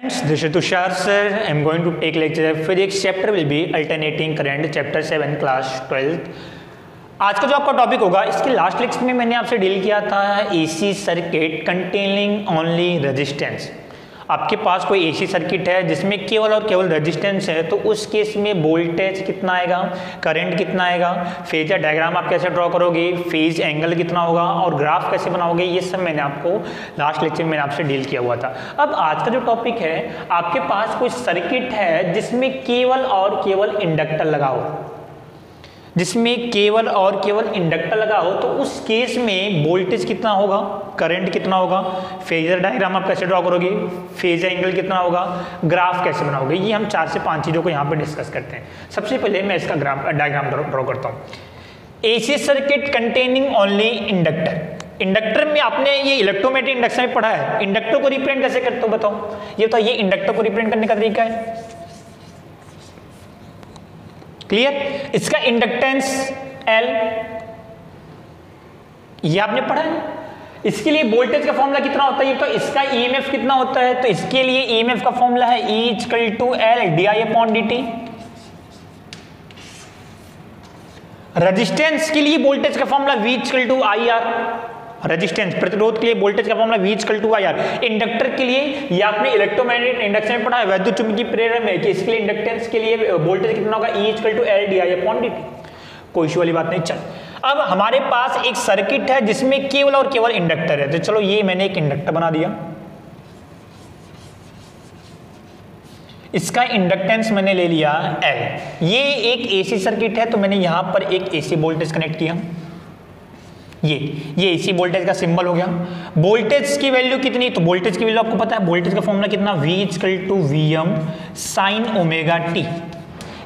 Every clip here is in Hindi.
This is Tushar sir. I am going to take lecture of physics. Chapter will be alternating current. Chapter 7 class 12. आज का जो आपका टॉपिक होगा, इसके लास्ट लेक्चर में मैंने आपसे डील किया था AC circuit containing only resistance. आपके पास कोई एसी सर्किट है जिसमें केवल और केवल रेजिस्टेंस है, तो उस केस में वोल्टेज कितना आएगा, करंट कितना आएगा, फेजर डायग्राम आप कैसे ड्रॉ करोगे, फेज एंगल कितना होगा और ग्राफ कैसे बनाओगे, ये सब मैंने आपको लास्ट लेक्चर में मैंने आपसे डील किया हुआ था। अब आज का जो टॉपिक है, आपके पास कोई सर्किट है जिसमें केवल और केवल इंडक्टर लगा हो, जिसमें केवल और केवल इंडक्टर लगा हो, तो उस केस में वोल्टेज कितना होगा, करंट कितना होगा, फेजर डायग्राम आप कैसे ड्रॉ करोगे, फेज एंगल कितना होगा, ग्राफ कैसे बनाओगे, ये हम 4 से 5 चीज़ों को यहाँ पे डिस्कस करते हैं। सबसे पहले मैं इसका डायग्राम ड्रॉ करता हूँ। AC circuit containing only inductor. Inductor में आपने ये इलेक्ट्रोमैग्नेटिक इंडक्शन में पढ़ा है, इंडक्टर को रिप्रेजेंट कैसे करते हो बताओ, ये बताओ, ये इंडक्टर को रिप्रेजेंट करने का तरीका है, क्लियर। इसका इंडक्टेंस L, ये आपने पढ़ा है। इसके लिए वोल्टेज का फॉर्मूला कितना होता है, ये तो इसका EMF कितना होता है, तो इसके लिए EMF का फॉर्मूला है E = L di/dt। रेजिस्टेंस के लिए वोल्टेज का फॉर्मूला V = IR। रेजिस्टेंस प्रतिरोध के लिए वोल्टेज का फॉर्मूला V = IR। इंडक्टर के लिए ये आपने इलेक्ट्रोमैग्नेटिक इंडक्शन में पढ़ा है, वैद्युत चुंबकीय प्रेरण में, कि इसके लिए इंडक्टेंस के लिए वोल्टेज कितना होगा, E = L di/dt। कोई इशू वाली बात नहीं। चल, अब हमारे पास एक सर्किट है जिसमें केवल और केवल इंडक्टर है, तो चलो ये मैंने एक इंडक्टर बना दिया, इसका इंडक्टेंस मैंने ले लिया L। ये एक एसी सर्किट है, तो मैंने यहां पर एक एसी वोल्टेज कनेक्ट किया, ये एसी वोल्टेज का सिंबल हो गया। वोल्टेज की वैल्यू कितनी, तो वोल्टेज की वैल्यू आपको पता है, वोल्टेज का फॉर्मूला कितना, V = Vm sin ωt।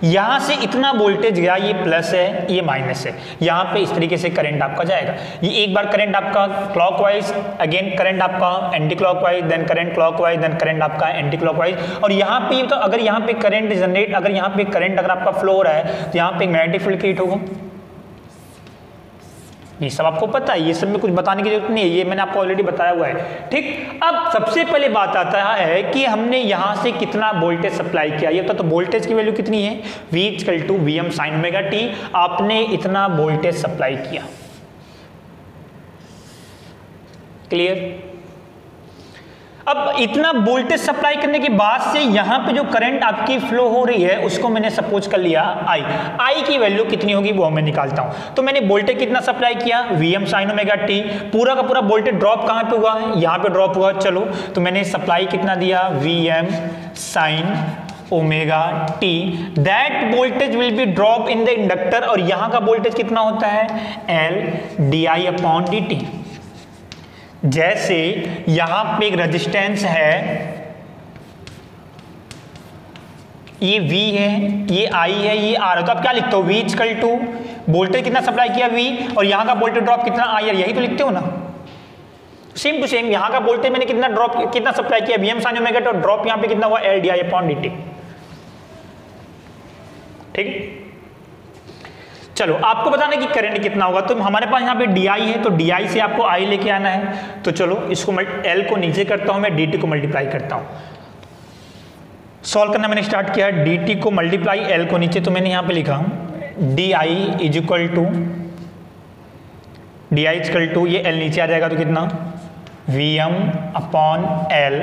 यहां से इतना वोल्टेज गया, ये प्लस है, ये माइनस है, यहां पे इस तरीके से करंट आपका जाएगा। ये एक बार करंट आपका क्लॉकवाइज, अगेन करंट आपका anticlockwise, then current clockwise, then current आपका एंटी क्लॉकवाइज। और यहाँ पे तो अगर यहाँ पे करंट जनरेट, अगर यहाँ पे करंट अगर आपका फ्लो हो रहा है, तो यहाँ पे मैग्नेटिक फील्ड क्रिएट होगा। ये सब आपको पता है, ये सब में कुछ बताने की जरूरत नहीं है, ये मैंने आपको ऑलरेडी बताया हुआ है, ठीक। अब सबसे पहले बात आता है कि हमने यहां से कितना वोल्टेज सप्लाई किया, ये तो वोल्टेज की वैल्यू कितनी है, V = Vm sin ωt। आपने इतना वोल्टेज सप्लाई किया, क्लियर। अब इतना वोल्टेज सप्लाई करने के बाद से यहां पे जो करंट आपकी फ्लो हो रही है, उसको मैंने सपोज कर लिया I की वैल्यू कितनी होगी वो मैं निकालता हूं। तो मैंने वोल्टेज कितना सप्लाई किया, Vm sin ωt। पूरा का पूरा वोल्टेज ड्रॉप कहां पे हुआ है, यहां पे ड्रॉप हुआ। चलो, तो मैंने सप्लाई कितना दिया, Vm sin ωt। That voltage will be drop in the inductor, और यहां का वोल्टेज कितना होता है, L di/dt। जैसे यहां पे एक रेजिस्टेंस है, ये V है, ये I है, ये R है, तो आप क्या लिखते हो, V = वोल्टेज कितना सप्लाई किया V, और यहां का वोल्टेज ड्रॉप कितना IR, यही तो लिखते हो ना। सेम टू सेम यहां का वोल्टेज मैंने कितना सप्लाई किया, Vm sin ωt, और ड्रॉप यहां पे कितना हुआ, L di/dt, ठीक। चलो, आपको बताना कि करंट कितना होगा, तो हमारे पास यहाँ पे DI है, तो DI से आपको I लेके आना है। तो चलो, इसको L को नीचे करता हूं मैं, dt को मल्टीप्लाई करता हूं। सॉल्व करना मैंने स्टार्ट किया, dt को मल्टीप्लाई L को नीचे, तो मैंने यहाँ पे लिखा DI = ये L नीचे आ जाएगा, तो कितना, Vm/L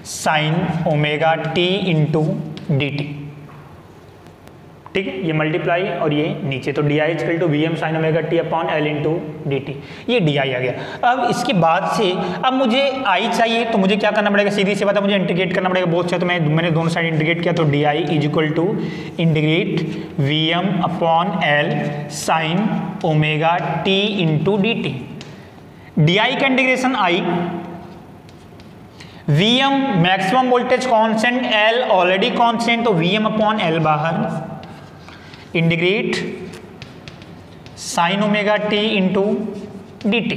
sin ωt × dt, ठीक है। ये मल्टीप्लाई और ये नीचे, तो DI = Vm sin ωt/L × dt, ये DI आ गया। अब इसके बाद से अब मुझे I चाहिए, तो मुझे क्या करना पड़ेगा, सीधी सी बात है, मुझे इंटीग्रेट करना पड़ेगा बोथ से। तो मैंने दोनों साइड इंटीग्रेट किया, तो DI = Vm/L sin ωt × dt। DI का integration I, Vm maximum voltage constant, L already constant, तो Vm/L बाहर, integrate sin ωt × dt।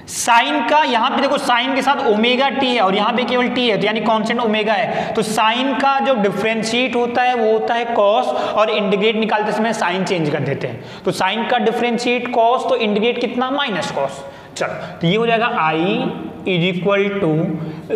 Sign का यहां पे देखो, साइन के साथ ओमेगा टी है और यहां पे केवल टी है, तो यानी कांस्टेंट ओमेगा है, तो साइन का जो डिफरेंशिएट होता है वो होता है कॉस, और इंटीग्रेट निकालते समय साइन चेंज कर देते हैं, तो साइन का डिफरेंशिएट कॉस, तो इंटीग्रेट कितना, माइनस कॉस। चलो, तो ये हो जाएगा I is equal to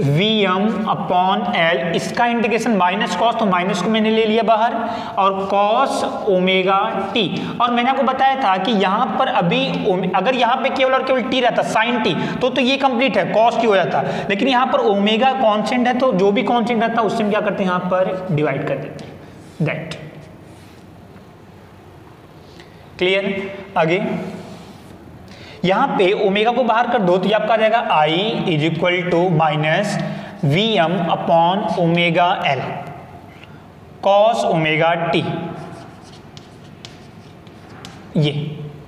V M upon L, इसका इंटीग्रेशन माइनस कॉस, तो माइनस को मैंने ले लिया बाहर, और कॉस ओमेगा टी। और मैंने आपको बताया था कि यहाँ पर अभी अगर यहाँ पे केवल और केवल टी रहता साइन टी तो ये कंप्लीट है, कॉस टी हो जाता, लेकिन यहाँ पर ओमेगा कांस्टेंट है, तो जो भी कांस्टेंट रहता है उससे हम क्या करते हैं यहाँ पर डिवाइड कर देते हैं, दैट क्लियर। आगे यहां पे ओमेगा को बाहर कर दो तो ये आपका आ जाएगा I is equal to minus V M upon omega L cos omega T. ये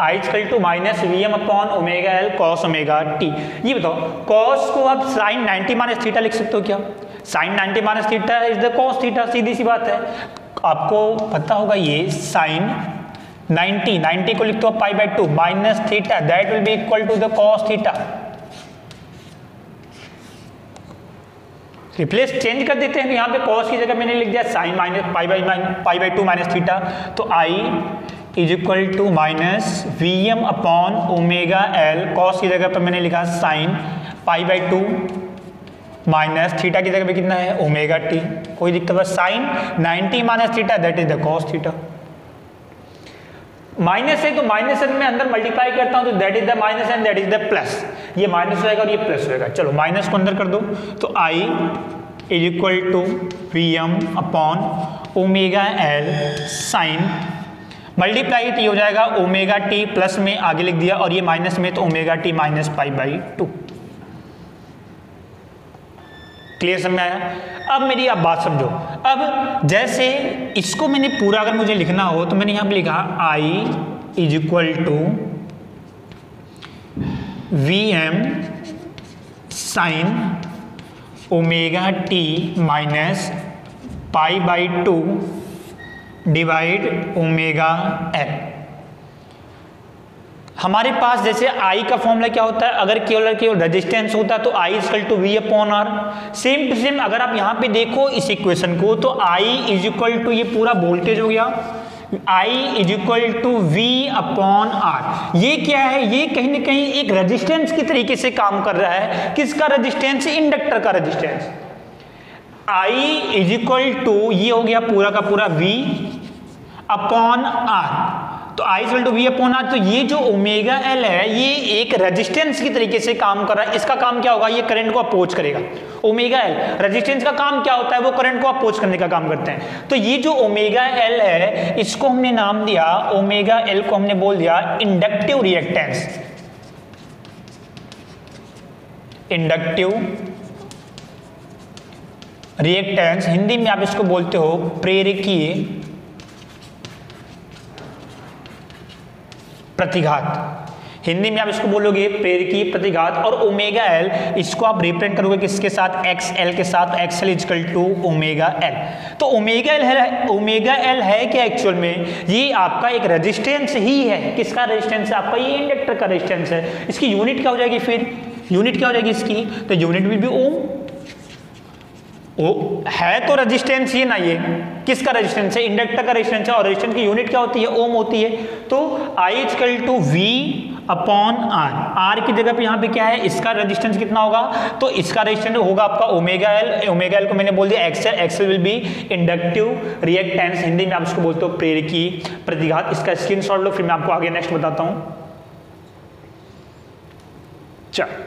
I is equal to minus V M upon omega L cos omega T. ये बताओ कॉस को आप साइन 90 माइनस थीटा लिख सकते हो क्या? Sine 90 minus theta is the cos theta, सीधी सी बात है, आपको पता होगा ये साइन 90 को लिखते हो pi by 2 minus theta, that will be equal to the cos theta. Replace change कर देते हैं, तो यहाँ पे कॉस की जगह मैंने लिख दिया sine minus pi by 2 minus theta, तो I is equal to minus V M upon omega L, cos की जगह पर मैंने लिखा sine pi by 2 minus theta की जगह पे कितना है ओमेगा टी, कोई दिक्कत है, sine 90 minus theta that is the cos theta. Minus है तो माइनस एन में अंदर मल्टीप्लाई करता हूं तो that is the minus N that is the plus, ये माइनस होएगा और ये प्लस होएगा। चलो माइनस को अंदर कर दो तो I is equal to V M upon omega L sine multiply तो ये हो जाएगा ओमेगा टी, प्लस में आगे लिख दिया और ये माइनस में तो omega T minus pi by 2। Clear समझ में आया? अब मेरी आप बात समझो, अब जैसे इसको मैंने पूरा अगर मुझे लिखना हो तो मैंने यहां पे लिखा I is equal to V M sine omega T minus pi by 2 divide omega L. हमारे पास जैसे I का फॉर्मूला क्या होता है, अगर केवल रेजिस्टेंस होता है तो I is equal to V upon R। Same to same अगर आप यहाँ पे देखो इस इक्वेशन को तो I इज इक्वल टू ये पूरा वोल्टेज हो गया, I is equal to V upon R। ये क्या है, ये कहीं ना कहीं एक रेजिस्टेंस की तरीके से काम कर रहा है। किसका रेजिस्टेंस? इंडक्टर का resistance. I is equal to ये हो गया पूरा का पूरा V अपॉन R, तो I equal to V upon R। तो ये जो ओमेगा एल है ये एक रेजिस्टेंस की तरीके से काम कर रहा है। इसका काम क्या होगा, ये करंट को अपोज करेगा। ओमेगा एल रेजिस्टेंस का काम क्या होता है, वो करंट को अपोज करने का काम करते हैं। तो ये जो ओमेगा एल है इसको हमने नाम दिया, ओमेगा एल को हमने बोल दिया inductive reactance. Inductive reactance Hindi में आप इसको बोलते हो प्रेरकीय प्रतिघात। हिंदी में आप इसको बोलोगे प्रेरकीय प्रतिघात। और ओमेगा एल इसको आप रिप्रेजेंट करोगे किसके साथ, एक्स एल के साथ, X L equal to omega L. तो ओमेगा एल है क्या एक्चुअल में, ये आपका एक रेजिस्टेंस ही है। किसका रेजिस्टेंस है? आपका ये इंडक्टर का रेजिस्टेंस है। इसकी यूनिट क्या हो जाएगी, फिर यूनिट क्या हो जाएगी इसकी, तो यूनिट विल बी ओम। ओ है तो रेजिस्टेंस ही ना, ये किसका रेजिस्टेंस है, इंडक्टर का रेजिस्टेंस है, और रेजिस्टेंस की यूनिट क्या होती है, ओम होती है। तो I equal to V upon R, R की जगह पे यहाँ पे क्या है, इसका रेजिस्टेंस कितना होगा, तो इसका रेजिस्टेंस होगा आपका ओमेगा एल। ओमेगा एल को मैंने बोल दिया XL, XL will be inductive reactance. Hindi में आप इसको बोलते हो प्रेरकीय प्रतिघात। इसका स्क्रीनशॉट लो, फिर मैं आपको आगे नेक्स्ट बताता हूं। चल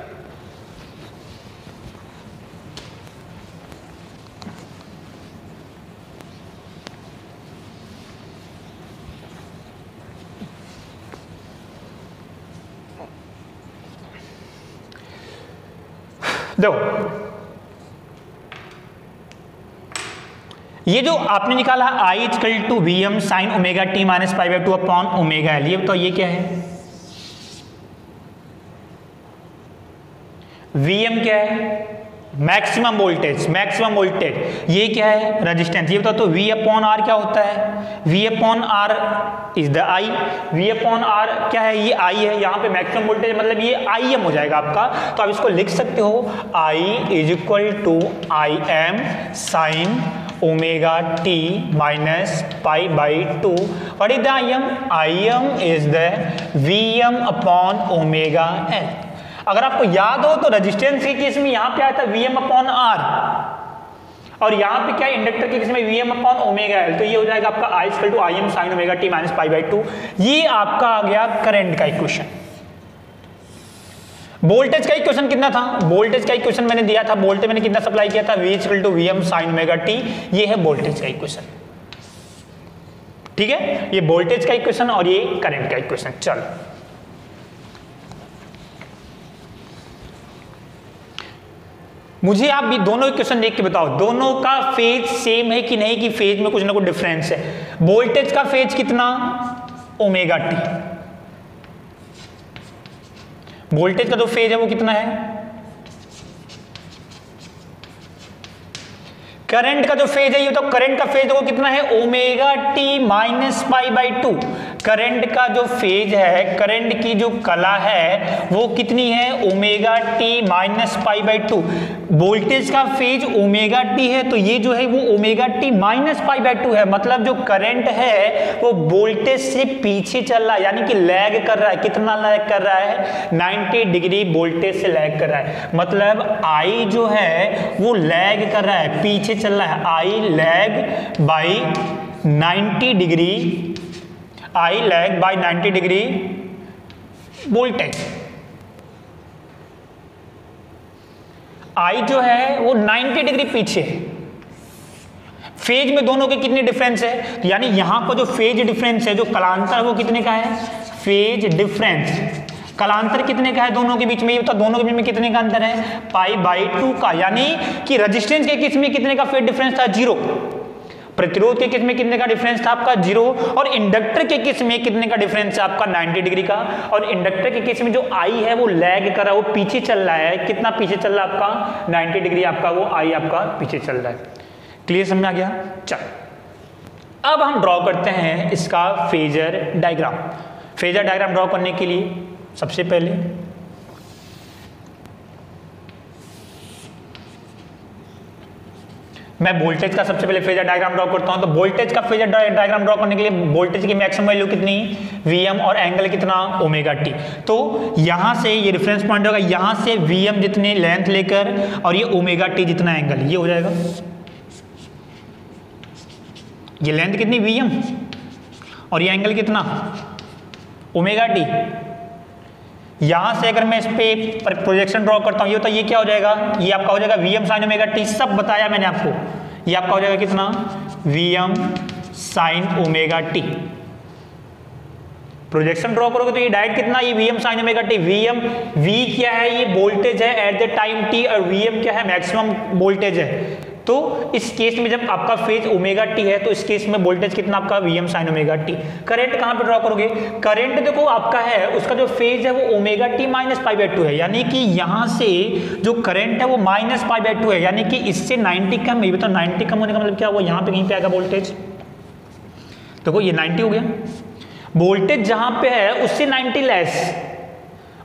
देखो, ये जो आपने निकाला I equal to V M sine omega T minus pi by 2 upon omega L, ये बताओ ये क्या है, Vm क्या है, मैक्सिमम वोल्टेज, मैक्सिमम वोल्टेज। ये क्या है, रेजिस्टेंस। ये बताओ तो V अपॉन R क्या होता है, V upon R is the I। V upon R क्या है, ये I है, यहाँ पे मैक्सिमम वोल्टेज मतलब ये Im हो जाएगा आपका। तो आप इसको लिख सकते हो I is equal to I M sine omega T minus pi by 2। What is the Im? Im is the Vm upon omega L. अगर आपको याद हो तो रेजिस्टेंस के केस में यहां पे आया था Vm अपॉन R, और यहां पे क्या है इंडक्टर के केस में Vm अपॉन ओमेगा L, तो ये हो जाएगा आपका I equal to Im sine omega t minus pi by 2। ये आपका आ गया करंट का इक्वेशन। वोल्टेज का इक्वेशन कितना था? वोल्टेज का इक्वेशन मैंने दिया था, वोल्टेज मैंने कितना सप्लाई किया था? V equal to Vm sine omega t, ये है वोल्टेज का इक्वेशन। ठीक है, ये वोल्टेज का इक्वेशन और ये करंट का इक्वेशन। चलो मुझे आप भी दोनों इक्वेशन देख के बताओ, दोनों का फेज सेम है कि नहीं, कि फेज में कुछ ना कुछ डिफरेंस है। वोल्टेज का फेज कितना? Omega T. वोल्टेज का जो फेज है वो कितना है? करंट का जो फेज है ये तो करंट का फेज वो कितना है? Omega T minus pi by 2। Current का जो फेज है, करंट की जो कला है वो कितनी है? Omega T minus pi by 2। Voltage का फेज ओमेगा टी है, तो ये जो है वो omega T minus pi by 2 है। मतलब जो करंट है वो वोल्टेज से पीछे चल रहा है, यानी कि लैग कर रहा है। कितना लैग कर रहा है? 90 डिग्री वोल्टेज से लैग कर रहा है। मतलब आई जो है वो लैग कर रहा है, पीछे चल रहा है। I lag by 90 degree, I lag by 90 degree voltage. I जो है वो 90 डिग्री पीछे। फेज में दोनों के कितने डिफरेंस है? यानी यहां पर जो फेज डिफरेंस है, जो कलांतर है वो कितने का है? फेज डिफरेंस कलांतर कितने का है दोनों के बीच में? ये बता, दोनों के बीच में कितने का अंतर है? पाई बाई 2 का। यानी कि रेजिस्टेंस के केस में कितने का फेज डिफरेंस था? 0। प्रतिरोध के केस में कितने का डिफरेंस था? आपका 0। और इंडक्टर के केस में कितने का डिफरेंस है? आपका 90 डिग्री का। और इंडक्टर के केस में जो आई है वो लैग कर रहा है, वो पीछे चल रहा है। कितना पीछे चल रहा है? आपका 90 डिग्री आपका वो आई आपका पीछे चल रहा है। क्लियर समझ में आ गया? चल अब हम ड्रॉ करते हैं इसका phasor diagram. Phasor diagram draw करने के लिए सबसे पहले मैं वोल्टेज का सबसे पहले फेजर डायग्राम ड्रॉ करता हूं। तो वोल्टेज का फेजर डायग्राम ड्रॉ करने के लिए वोल्टेज की मैक्सिमम वैल्यू कितनी? Vm, और एंगल कितना? Omega T. तो यहां से ये रेफरेंस पॉइंट होगा, यहां से Vm जितने लेंथ लेकर और ये ओमेगा टी जितना एंगल, ये हो जाएगा। ये लेंथ कितनी? Vm, और ये एंगल कितना? Omega T. यहां से अगर मैं इस पे प्रोजेक्शन ड्रॉ करता हूं, ये तो ये क्या हो जाएगा? ये आपका हो जाएगा Vm साइन ओमेगा टी। सब बताया मैंने आपको। ये आपका हो जाएगा कितना? Vm sine omega T. Projection draw करोगे तो ये डायरेक्ट कितना? ये Vm sine omega T. Vm V क्या है? ये वोल्टेज है एट द टाइम t, और Vm क्या है? मैक्सिमम वोल्टेज है। तो इस केस में जब आपका फेज ओमेगा टी है तो इस केस में वोल्टेज कितना आपका? Vm sine omega T. Current कहां पे ड्रॉ करोगे? करंट देखो आपका है, उसका जो फेज है वो omega T minus pi by 2 है। यानी कि यहां से जो करंट है वो माइनस पाई बाई 2 है, यानी कि इससे 90 कम। ये बताओ 90 कम होने का मतलब क्या हुआ? यहां पे कहीं पे आएगा वोल्टेज। देखो ये 90 हो गया। वोल्टेज जहां पे है उससे 90 लेस,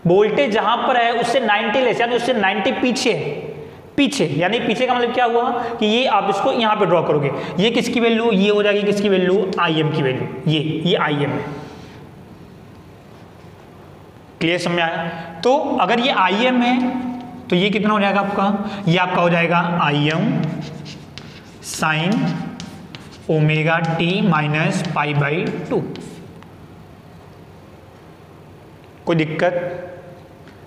वोल्टेज जहां पर है उससे 90 लेस, यानी उससे 90 पीछे। पीछे यानी पीछे का मतलब क्या हुआ? कि ये आप इसको यहां पे ड्रॉ करोगे। ये किसकी वैल्यू? ये हो जाएगी किसकी वैल्यू? Im की वैल्यू। ये Im है। क्लियर समझ में आया? तो अगर ये Im है तो ये कितना हो जाएगा आपका? ये आपका हो जाएगा Im sine omega T minus pi by 2। कोई दिक्कत?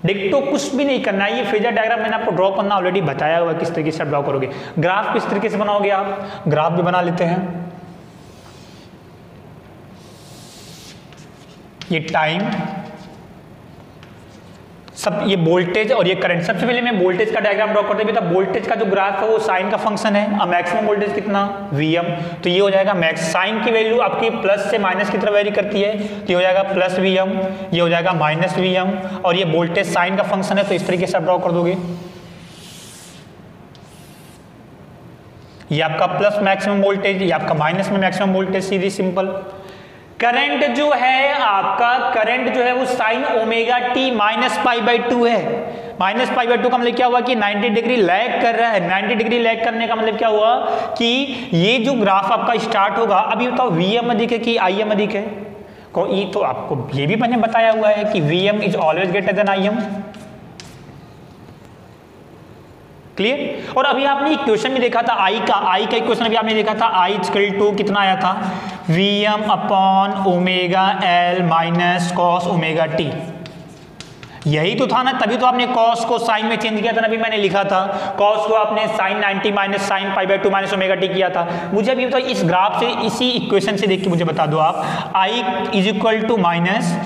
डिक्टो कुछ भी नहीं करना है। ये फेजर डायग्राम मैंने आपको ड्रॉ करना ऑलरेडी बताया हुआ है किस तरीके से ड्रॉ करोगे। ग्राफ किस तरीके से बनाओगे आप? ग्राफ भी बना लेते हैं। ये टाइम, सब ये वोल्टेज और ये करंट। सबसे पहले मैं वोल्टेज का डायग्राम ड्रॉ करते हैं। वोल्टेज का जो ग्राफ है वो साइन का फंक्शन है। अब मैक्सिमम वोल्टेज कितना? Vm। तो ये हो जाएगा मैक्स। साइन की वैल्यू आपकी प्लस से माइनस की तरफ वेरी करती है, तो ये हो जाएगा प्लस Vm, ये हो जाएगा माइनस Vm, और ये वोल्टेज साइन का फंक्शन है, तो इस तरीके से आप ड्रॉ कर दोगे। ये आपका प्लस मैक्सिमम वोल्टेज, ये आपका माइनस में मैक्सिमम वोल्टेज, सीधी सिंपल। करंट जो है आपका, करंट जो है वो sign omega T minus pi by 2 है। माइनस पाई बाई 2 का मतलब क्या हुआ? कि 90 डिग्री लैग कर रहा है। 90 डिग्री लैग करने का मतलब क्या हुआ? कि ये जो ग्राफ आपका स्टार्ट होगा, अभी बताओ Vm अधिक है कि Im अधिक है? ये तो आपको ये भी मैंने बताया हुआ है कि Vm is always greater than Im। Clear. और अभी आपने इक्वेशन भी देखा था आई का इक्वेशन अभी आपने देखा था, आई इक्वल टू कितना आया था, Vm upon omega L minus cos omega T. यही तो था ना, तभी तो आपने कॉस को साइन में चेंज किया था ना, अभी मैंने लिखा था कॉस को आपने sine 90 minus sine pi by 2 minus omega T किया था। मुझे अभी बताओ इस ग्राफ से, इसी इक्वेशन से देख के मुझे बता दो आप, I is equal to minus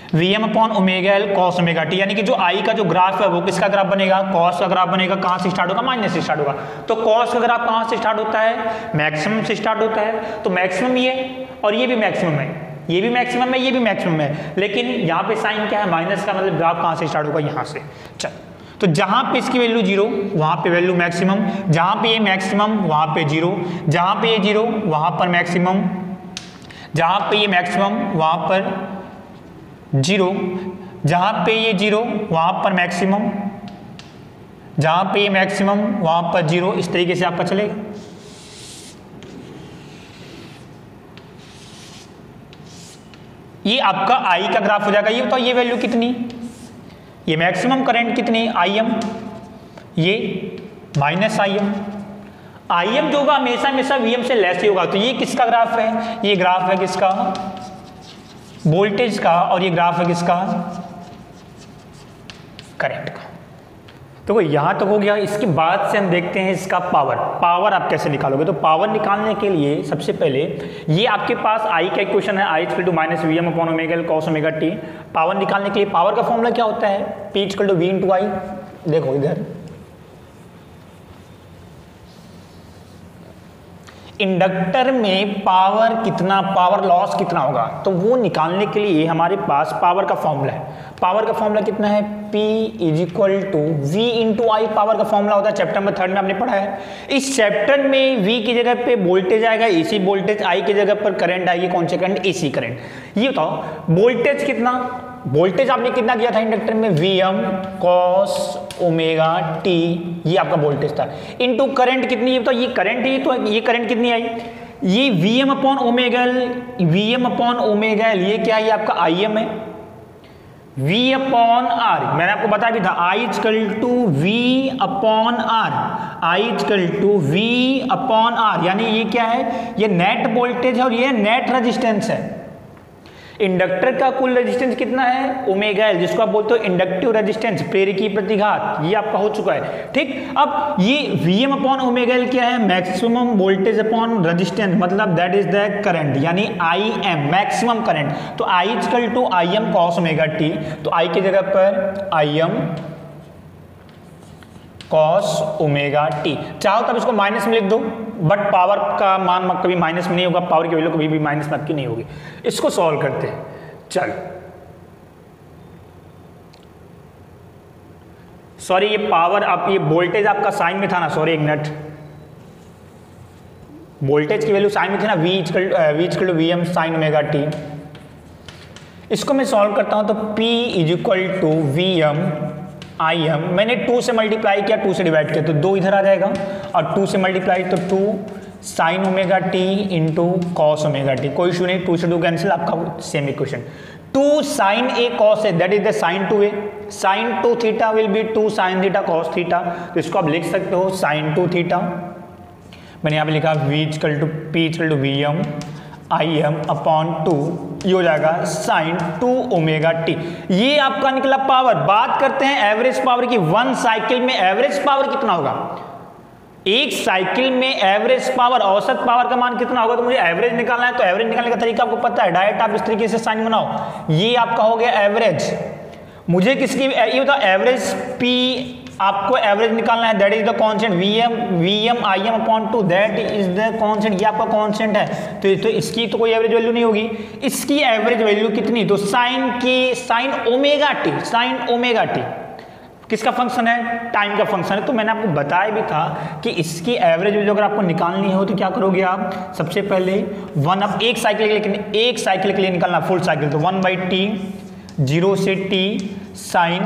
Vm upon omega L cos omega T, यानी कि जो आई का जो ग्राफ है वो किसका ग्राफ बनेगा, कॉस का ग्राफ बनेगा। कहाँ से स्टार्ट होगा, माइनस से स्टार्ट होगा। तो कॉस का ग्राफ कहाँ से स्टार्ट होता है, मैक्सिमम से स्टार्ट होता है। तो मैक्सिमम ये और ये भी मैक्सिमम है, ये भी मैक्सिमम है, ये भी मैक्सिमम है, लेकिन यहाँ पे साइन क्या है, माइनस का, मतलब ग्राफ कहाँ से स्टार्ट होगा, यहाँ से। चल, तो जहाँ पे इसकी वैल्यू 0 वहाँ पे वैल्यू मैक्सिमम, जहाँ पे ये मैक्सिमम वहाँ पे 0, जहाँ पे ये 0 वहाँ पर मैक्सिमम, जहाँ पे ये मैक्सिमम वहाँ पर 0, जहाँ पे ये 0 वहाँ पर मैक्सिमम, जहाँ पे ये मैक्सिमम वहाँ पर 0। इस तरीके से आपका चलेगा। ये आपका आई का ग्राफ हो जाएगा। ये बताओ ये वैल्यू कितनी, ये मैक्सिमम करंट कितनी, Im, ये माइनस Im जो होगा हमेशा हमेशा Vm से लेस ही होगा। तो ये किसका ग्राफ है, ये ग्राफ है किसका, वोल्टेज का, और ये ग्राफ है किसका, करंट का। तो यहां तक हो गया। इसके बाद से हम देखते हैं इसका पावर आप कैसे निकालोगे। तो पावर निकालने के लिए सबसे पहले ये आपके पास आई का इक्वेशन है, I equal to minus Vm upon omega L cos omega T. Power निकालने के लिए पावर का फॉर्मूला क्या होता है, P equal to V into I. देखो इधर इंडक्टर में पावर कितना, पावर लॉस कितना होगा, तो वो निकालने के लिए हमारे पास पावर का फॉर्मूला है। पावर का फॉर्मूला कितना है, P is equal to V into I. Power का फॉर्मूला होता है, चैप्टर नंबर 3 में आपने पढ़ा है। इस चैप्टर में V की जगह पे वोल्टेज आएगा AC वोल्टेज, I की जगह पर करंट आएगी, कौन से करंट, AC करंट। ये बताओ वोल्टेज कितना, वोल्टेज आपने कितना दिया था इंडक्टर में, Vm cos ओमेगा t, ये आपका वोल्टेज था, इनटू करंट कितनी है, तो ये करंट ही, तो ये करंट कितनी आई, ये Vm upon omega L, Vm upon omega L, ये क्या है, ये आपका Im है, V अपॉन आर। मैंने आपको बताया भी था I equal to V upon R, I equal to V upon R, यानी ये क्या है, ये नेट वोल्टेज है और ये नेट रेजिस्टेंस है। इंडक्टर का कुल रेजिस्टेंस कितना है, ओमेगा एल, जिसको आप बोलते हो इंडक्टिव रेजिस्टेंस, प्रेरकी प्रतिघात, ये आपका हो चुका है। ठीक, अब ये Vm अपॉन ओमेगा एल क्या है, मैक्सिमम वोल्टेज अपॉन रेजिस्टेंस, मतलब दैट इज द करंट, यानी Im मैक्सिमम करंट। तो I equal to Im cos omega t, तो I की जगह पर Im cos ओमेगा t, चाहो तब इसको माइनस में लिख दो, बट पावर का मान कभी माइनस में नहीं होगा, पावर की वैल्यू कभी भी माइनस में की नहीं होगी। इसको सॉल्व करते हैं। चल, सॉरी ये पावर, आप ये वोल्टेज आपका साइन में था ना, सॉरी एक मिनट, वोल्टेज की वैल्यू साइन में थी ना, V equal to Vm sine omega t। इसको मैं सॉल्व करता हूं, तो P is equal to Vm Im, मैंने 2 से मल्टीप्लाई किया, 2 से डिवाइड किया, तो 2 इधर आ जाएगा, और 2 से मल्टीप्लाई तो 2 sine omega T into cos omega T, कोई इशू नहीं, 2 से 2 कैंसिल, आपका same equation. 2 sine A cos A, that is the sine 2a, sine 2 theta will be 2 sine theta cos theta, तो इसको आप लिख सकते हो साइन 2 थीटा। मैंने यहाँ पे लिखा P equal to Vm Im upon 2, ये हो जाएगा साइन 2 ओमेगा टी। ये आपका निकला पावर। बात करते हैं एवरेज पावर की। 1 साइकिल में एवरेज पावर कितना होगा, एक साइकिल में एवरेज पावर, औसत पावर का मान कितना होगा, तो मुझे एवरेज निकालना है। तो एवरेज निकालने का तरीका आपको पता है, डायरेक्ट आप इस तरीके से साइन बनाओ, ये आपका हो गया एवरेज। मुझे किसकी, ये बताओ एवरेज P, आपको एवरेज निकालना है, that is the constant Vm Im upon 2, that is the constant, ये आपका कांस्टेंट है। तो इसकी तो कोई एवरेज वैल्यू नहीं होगी, इसकी एवरेज वैल्यू कितनी, तो साइन ओमेगा टी किसका फंक्शन है, टाइम का फंक्शन है। तो मैंने आपको बताया भी था कि इसकी एवरेज वैल्यू अगर आपको निकालनी हो तो क्या करोगे आप, सबसे पहले 1 अब एक साइकिल के लिए निकालना, फुल साइकिल, तो 1/t 0 से t sine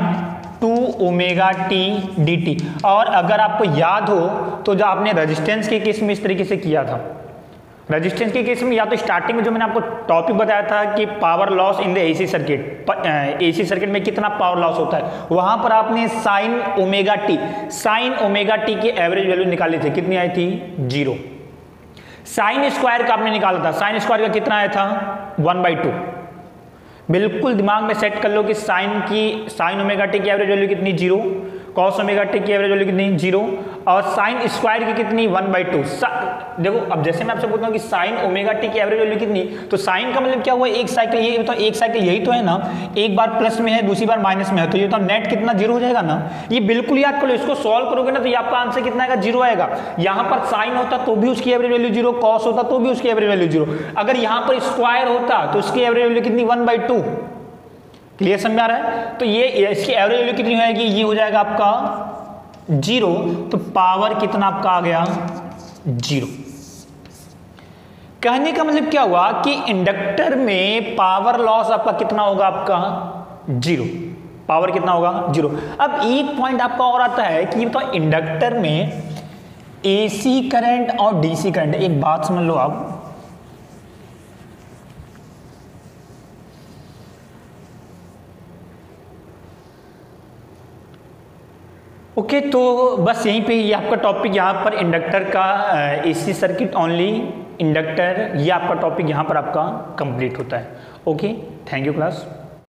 2 omega T dt। और अगर आपको याद हो तो जो आपने रेजिस्टेंस के केस में इस तरीके से किया था, रेजिस्टेंस के केस में या तो स्टार्टिंग में जो मैंने आपको टॉपिक बताया था कि power loss in the AC circuit, AC circuit में कितना पावर लॉस होता है, वहां पर आपने साइन ओमेगा टी की एवरेज वैल्यू निकाली थी, कितनी आई थी 0। साइन स्क्वायर का आपने निकाला था, साइन स्क्वायर का कितना आया था 1/2। बिल्कुल दिमाग में सेट कर लो कि साइन ओमेगा टी की एवरेज वैल्यू कितनी 0, कॉस ओमेगा टी की एवरेज वैल्यू कितनी 0 और साइन स्क्वायर की कितनी 1/2। देखो अब जैसे मैं आपसे बोलता हूँ कि साइन ओमेगा टी की एवरेज वैल्यू कितनी, तो साइन का मतलब क्या हुआ, एक साइकिल, ये बताओ एक साइकिल यही तो है ना, एक बार प्लस में है दूसरी बार माइनस में है, तो ये तो नेट कितना 0 हो जाएगा ना। ये बिल्कुल याद कर लो, इसको सॉल्व करोगे ना तो ये आपका आंसर कितना आएगा 0 आएगा। यहाँ पर साइन होता तो भी उसकी एवरेज वैल्यू 0, कॉस होता तो भी उसकी एवरेज वैल्यू 0, अगर यहाँ पर स्क्वायर होता तो उसकी एवरेज वैल्यू कितनी 1/2। क्लियर समझ आ रहा है। तो ये इसकी एवरेज वैल्यू कितनी होगी, ये हो जाएगा आपका 0, तो पावर कितना आपका आ गया 0। कहने का मतलब क्या हुआ कि इंडक्टर में पावर लॉस आपका कितना होगा, आपका 0, पावर कितना होगा 0। अब एक पॉइंट आपका और आता है कि बताओ इंडक्टर में एसी करंट और डीसी करंट, एक बात समझ लो आप, ओके तो बस यहीं पे ये आपका टॉपिक यहाँ पर इंडक्टर का एसी सर्किट ओनली इंडक्टर, ये आपका टॉपिक यहाँ पर आपका कंप्लीट होता है। Okay, thank you class.